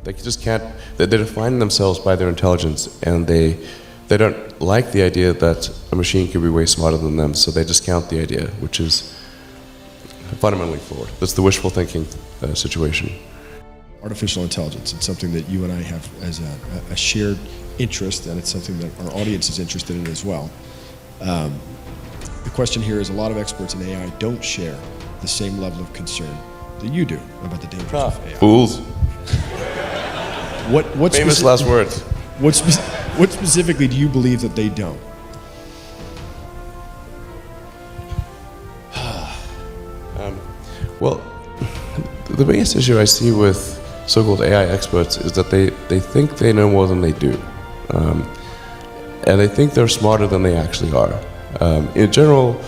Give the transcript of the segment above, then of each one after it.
They just can't, they define themselves by their intelligence, and they don't like the idea that a machine could be way smarter than them, so they discount the idea, which is fundamentally flawed. That's the wishful thinking situation. Artificial intelligence, it's something that you and I have as a shared interest, and it's something that our audience is interested in as well. The question here is, a lot of experts in AI don't share the same level of concern that you do about the dangers of AI. Fools. What Famous last words. What specifically do you believe that they don't? Well, the biggest issue I see with so-called AI experts is that they think they know more than they do. And they think they're smarter than they actually are. In general,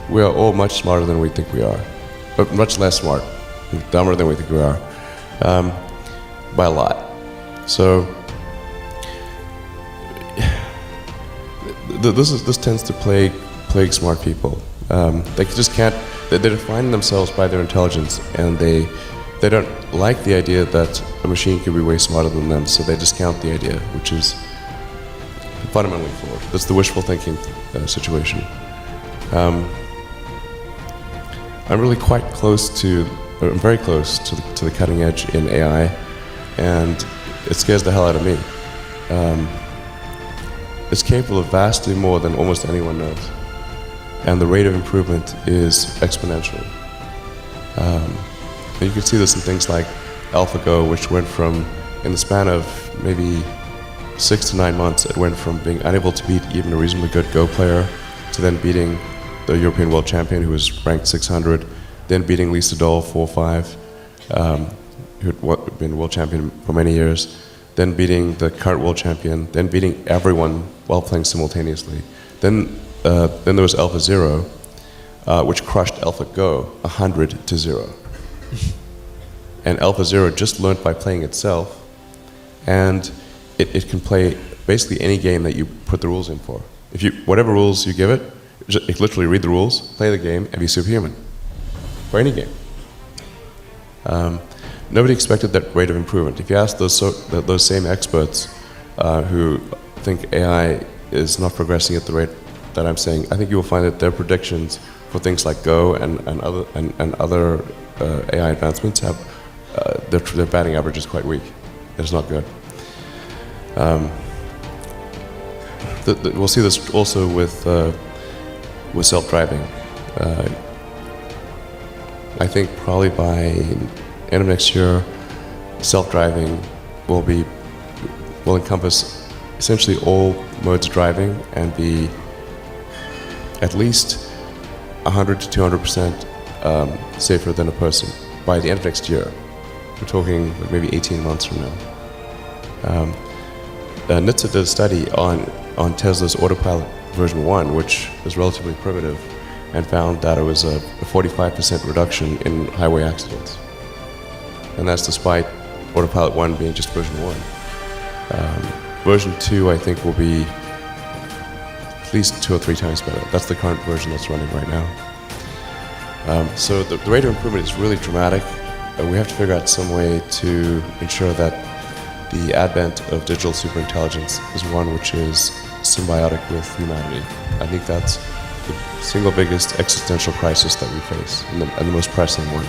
we are all much smarter than we think we are, but much less smart, dumber than we think we are, by a lot. So this tends to plague smart people. They just can't. They define themselves by their intelligence, and they don't like the idea that a machine could be way smarter than them, so they discount the idea, which is fundamentally flawed. That's the wishful thinking situation. I'm really quite close to, I'm very close to the cutting edge in AI, and it scares the hell out of me. It's capable of vastly more than almost anyone knows, and the rate of improvement is exponential. And you can see this in things like AlphaGo, which went from, in the span of maybe 6 to 9 months, it went from being unable to beat even a reasonably good Go player to then beating the European world champion, who was ranked 600, then beating Lisa Doll 4-5, who had been world champion for many years, then beating the current world champion, then beating everyone while playing simultaneously. Then there was AlphaZero, which crushed AlphaGo 100-0. And AlphaZero just learned by playing itself, and it can play basically any game that you put the rules in for. Whatever rules you give it, it literally read the rules, play the game, and be superhuman for any game. Nobody expected that rate of improvement. If you ask those same experts who think AI is not progressing at the rate that I'm saying, I think you will find that their predictions for things like Go and other AI advancements have their batting average is quite weak. It's not good. We'll see this also with self-driving. I think probably by end of next year, self-driving will encompass essentially all modes of driving and be at least 100 to 200% safer than a person by the end of next year. We're talking maybe 18 months from now. NHTSA did a study on Tesla's Autopilot version 1, which is relatively primitive, and found that it was a 45% reduction in highway accidents. And that's despite Autopilot 1 being just version 1. Version 2, I think, will be at least 2 or 3 times better. That's the current version that's running right now. So the rate of improvement is really dramatic. We have to figure out some way to ensure that the advent of digital superintelligence is one which is symbiotic with humanity. I think that's the single biggest existential crisis that we face, and the most pressing one.